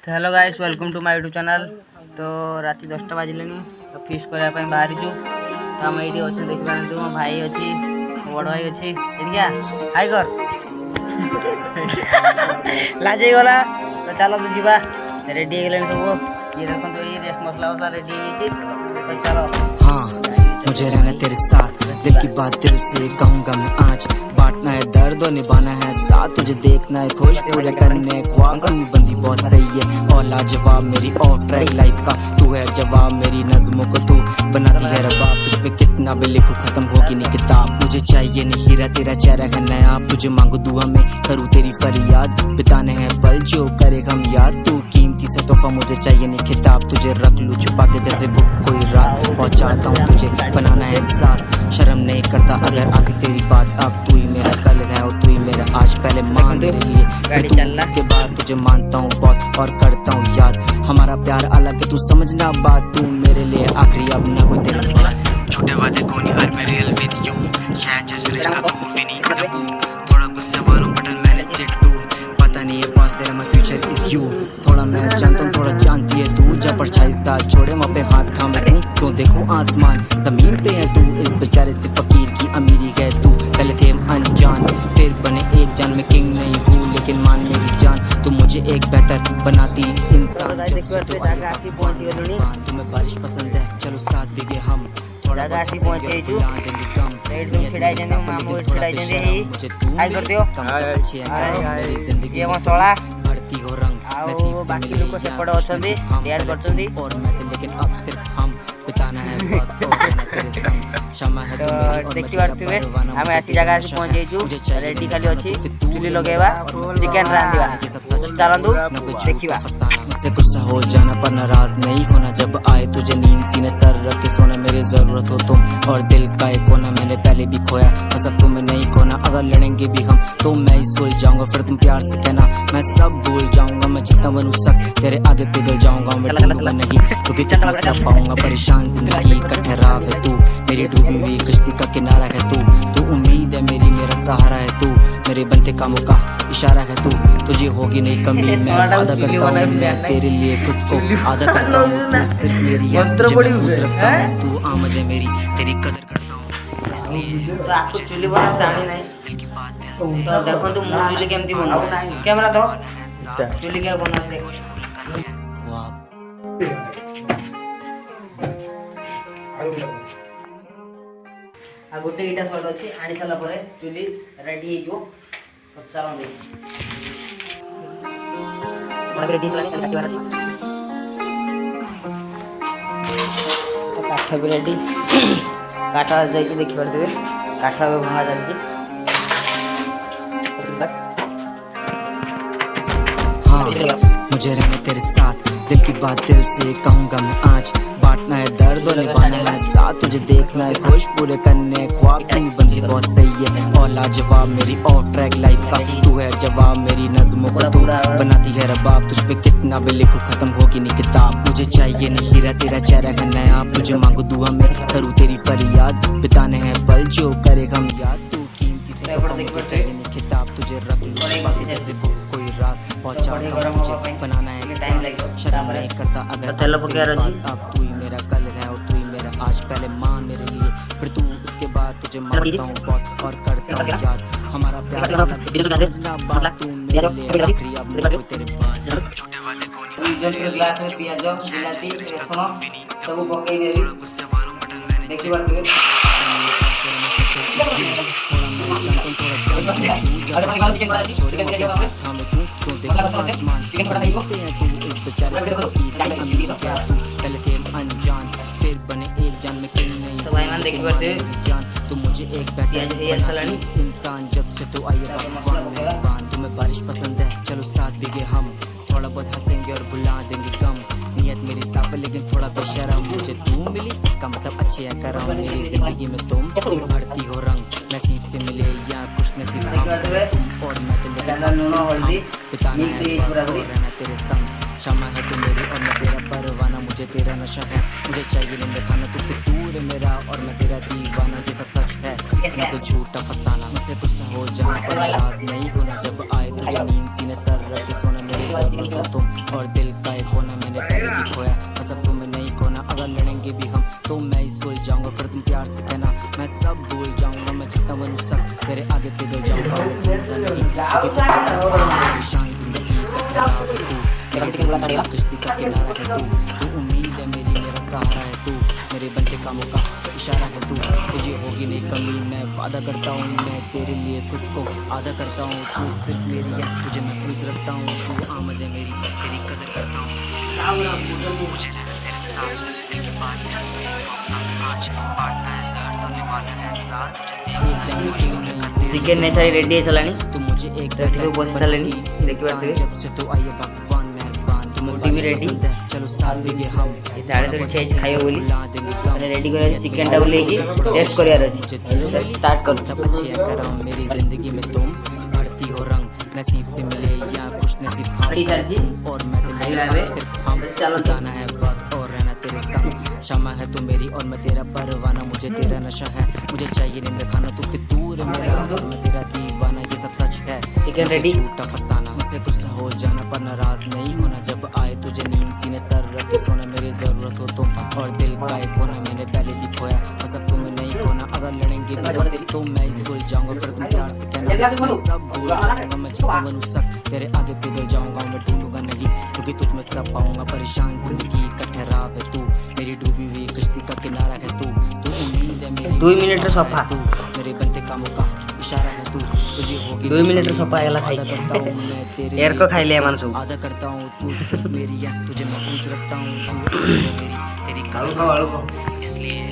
तो hello guys, welcome to my YouTube channel. तो राति 10टा बाजिले तो फिस्ट करने बाहरी तो आम ये अच्छे देखा मो भाई अच्छी बड़ भाई अच्छी क्या हाई कर लाज गला। तो चलो तो जीवा रेडी हो गले सब ये देखो ये रेस्ट मसला वसला रेडी तो चलो। हाँ मुझे रहना तेरे साथ, दिल की बात दिल से कहूँगा मैं आज। बांटना है दर्द और निभाना है साथ, तुझे देखना है खुश पूरे करने ख्वाब। बंदी बहुत सही है और लाजवाब मेरी ऑफ ट्रैक लाइफ का तू है जवाब। मेरी नज़मों को तू बनाती है रबाब, तुझ पे कितना भी लिखूं खत्म होगी नहीं किताब। मुझे चाहिए नहीं हीरा तेरा चेहरा है नया, तुझे मांगू दुआ में करूँ तेरी फरियाद। बिताने हैं पल जो करे हम याद, तू कीमती सा तोहफा मुझे चाहिए नहीं खिताब। तुझे रख लूँ छुपा के जैसे गुप्त कोई राज, बहुत चाहता हूँ तुझे बनाना है एहसास। शर्म नहीं करता अगर आती तेरी बात, अब तू ही मेरा कल है और तू ही मेरा आज। पहले मान मेरे लिए फिर तू, उसके बाद तुझे मानता हूँ बहुत और करता हूँ याद। हमारा प्यार अलग है तू समझना बात, तू मेरे लिए आखिरी अब ना कोई तेरा बात। छोटे वादे को नहीं हर में रियल विद यू, शायद जैसे रिश्ता तो मूवी नहीं खत्म। थोड़ा गुस्से वालों बटन मैंने चिट्टू, पता नहीं है पास तेरा मैं फ्यूचर इज यू। थोड़ा मैं जानता हूँ थोड़ा जानती है तू, जब परछाई साथ छोड़े वहाँ पे हाथ थामे तू। तो देखो आसमान जमीन पे है तू, इस बेचारे से फकीर की अमीरी है तू। पहले थे हम अनजान फिर बने एक जान, में किंग नहीं हूँ लेकिन मान मेरी जान, तू मुझे एक बेहतर बनाती इंसान। तुम्हें बारिश पसंद है चलो साथ भीगे हम, थोड़ा पहुंचे भरती हो रंग नसीब से मिले और मैं लेकिन अब सिर्फ हम बिताना है वक्त और रहना तेरे संग। क्षमा है तू मेरी और मैं तेरा परवाना। हमें ऐसी जगह से पहुंचे रेडी खाली अच्छी चुली लगेवा चिकन रांधिवा चलंदु देखिवा। मुझसे गुस्सा हो जाना पर नाराज नहीं होना, जब आए तुझे नींद सीने सर रख के सोना। मेरी जरूरत हो तुम और दिल का एक कोना, मैंने पहले भी खोया बस अब तुम्हें नहीं खोना। अगर लड़ेंगे भी हम तो मैं ही सुलझ जाऊंगा, फिर तुम प्यार से कहना मैं सब भूल जाऊंगा। मैं जितना बनूं सख्त तेरे आगे पिघल जाऊंगा, मैं डूबूंगा नहीं क्योंकि तुझ सब पाऊंगा। परेशान जिंदगी का ठहराव है तू, मेरी डूबी हुई कश्ती का किनारा है तू। तू उम्मीद है मेरी मेरा सहारा है तू, मेरे बनते कामों का इशारा है तू। तुझे होगी नहीं कमी मैं वादा करता हूँ, मैं तेरे लिए खुद को आधा करता हूँ। तू सिर्फ मेरी है तुझे मैं खुश रखता हूँ, तू आमद है मेरी तेरी कदर करता हूँ। तो आपको चुली बना जानी नहीं तो देखो तुम चुली केमती बनो कैमरा दो चुली क्या बना देखो। आ गोटे इटा सॉल्ट अछि आनी साला परे चुली रेडी हे जो तो चलो दे बड़ा रेडी सला काट बार अछि तो काठ भी रेडी काटा जाई कि देखि परबे काठ भी भंगा जाई छी। हाँ मुझे रहना तेरे साथ, दिल की बात दिल से कहूँगा मैं आज। बांटना है दर्द और निभाना है साथ, तुझे देखना है खुश पूरे करने ख्वाब। तू बंदी बहुत सही है और लाजवाब मेरी ऑफ ट्रैक लाइफ का तू है जवाब। मेरी नज़मों को तू बनाती है रबाब, तुझ पे कितना भी लिखूं खत्म होगी नहीं किताब। मुझे चाहिए नहीं हीरा तेरा चेहरा है नया, तुझे मांगू दुआ में करूँ तेरी फरियाद। बिताने हैं पल जो करे हम याद, तू कीमती से तोहफा मुझे चाहिए नहीं खिताब। तुझे रख लूँ बाकी जैसे कोई राज, बहुत चाहता हूँ तुझे बनाना है एहसास। शर्म नहीं करता अगर अब तू ही मेरा कल है और तू ही मेरा आज। पहले मान मेरे लिए फिर तू, उसके बाद तुझे मानता हूँ बहुत और करता हूँ याद। हमारा प्यार समझना बात, तू मेरे लिए आखिरी अब ना कोई तेरे बाद। छोटे वाले को ग्लास में पियाज बिलाती रसुण सब पकई देबी देखि बार अनजान फिर बने एक जान में किंग नहीं तो भाई मान देखी बार जान। तू मुझे एक बेहतर इंसान जब से तू आई भगवान मेहरबान। तुम्हें बारिश पसंद है चलो साथ भीगे हम, थोड़ा बहुत हंसेंगे और भुला देंगे गम। नियत मेरी साफ है लेकिन थोड़ा बेशरम, मुझे तू मिली इसका मतलब अच्छे है करम। मेरी जिंदगी में तुम भरती हो रंग नसीब से मिले या खुश नसीब हम, तुम और मैं तो लेकिन बिताना है और रहना तेरे संग। क्षमा है तू मेरी और मैं तेरा परवाना। मुझे तेरा नशा है, मुझे चाहिए नींद खाना तू फितूर है मेरा और मैं तेरा दीवाना, ये सब सच है मैं तो झूठा फसाना, मुझसे गुस्सा हो जाना पर नाराज नहीं होना, जब आए तुझे नींद सीने सर रख के सोना, मेरी जरूरत हो तुम और दिल का एक कोना, मैंने पहले भी खोया बस अब तुम्हें नहीं खोना, अगर लड़ेंगे भी हम तो मैं ही सुल जाऊंगा, फिर तुम प्यार से कहना मैं सब भूल जाऊंगा, मैं जितना बनूं सख्त तेरे आगे पिघल जाऊंगा, मैं भूलूंगा नहीं क्योंकि तुझे सब परेशान जिंदगी का ठहराव है तू, मेरे दिल में कश्ती का किनारा है तू उम्मीद है मेरी, मेरा सहारा है तू, मेरे बनते कामों का इशारा है तू, तुझे होगी नहीं कमी, मैं वादा करता हूँ मैं तेरे लिए खुद को आधा करता हूँ, तू सिर्फ मेरी है तुझे महफूज रखता हूँ, तू आमद है मेरी तेरी कदर करता हूँ, मुझे रहना तेरे साथ दिल की बात आज बांटना है दर्द तो निभाना है साथ, एक जन्म क्यों नहीं चिकन नहीं सारी रेडी है चलानी तू मुझे एक तो बस चलानी देखिए बात जब से तो आइए भगवान मेहरबान, तुम्हें रोटी भी रेडी चलो साथ बिगे हम दाड़े तो छेज खाइयो बोली मैंने रेडी करे चिकन टा लेके टेस्ट करियार अछि स्टार्ट कर तब अच्छे करम मेरी जिंदगी में तुम भरती हो रंग, नसीब से मिले या खुश नसीब बड़ी सर जी और मैं दिल सिर्फ हम बताना है वक्त और रहना तेरे संग, शमा है तू मेरी और मैं तेरा परवाना, मुझे तेरा नशा है, मुझे चाहिए नींद खाना तू फितूर है मेरा और मैं तेरा दीवाना, ये सब सच है चिकन रेडी झूठा फसाना, मुझसे गुस्सा हो जाना पर नाराज नहीं होना, जब आए तुझे नींद सीने सर रख के सोना, मेरी जरूरत हो तुम और दिल का एक कोना, मैंने पहले भी खोया बस अब तुम्हें नहीं खोना, अगर लड़ेंगे भी हम तो मैं ही सुल जाऊंगा, फिर तुम प्यार से कहना मैं सब भूल जाऊंगा, मैं जितना बनूं सख्त तेरे आगे पिघल जाऊंगा, मैं ढूंढूंगा नहीं क्योंकि तुझ में सब पाऊंगा, परेशान जिंदगी का ठहराव है तू, मेरी डूबी हुई कश्ती का किनारा है तू उम्मीद है मेरी 2 मिनट सफा तू, मेरे बनते कामों का इशारा है तू, तुझे होगी 2 मिनट सफा आला खाई करता हूँ मैं तेरे एयर को खाई ले मानसू आधा करता हूँ, तू सिर्फ मेरी है तुझे महफूज रखता हूँ, तू मेरी तेरी कदर, इसलिए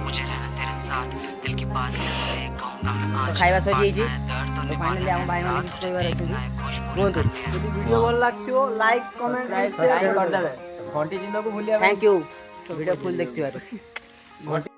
मुझे रहना तेरे साथ दिल की बात है कहूँगा मैं आज खाଇବା ସରିଯାଇଛି दर्द ତ ଫାଇନାଲି ଆମ ଭାଇମାନେ କିଛି କହିବାର ଅଛନ୍ତି କୁହନ୍ତୁ ଯଦି ଭିଡ଼ିଓ ଭଲ ଲାଗିଥିବ ଲାଇକ୍ କମେଣ୍ଟ ସବସ୍କ୍ରାଇବ୍ କରିଦେବେ ଘଣ୍ଟି ଚିହ୍ନକୁ ଭୁଲିବା ଥ୍ୟାଙ୍କ ୟୁ ଭିଡ଼ିଓ ଫୁଲ୍ ଦେଖିଥିବାରୁ ଘଣ୍ଟି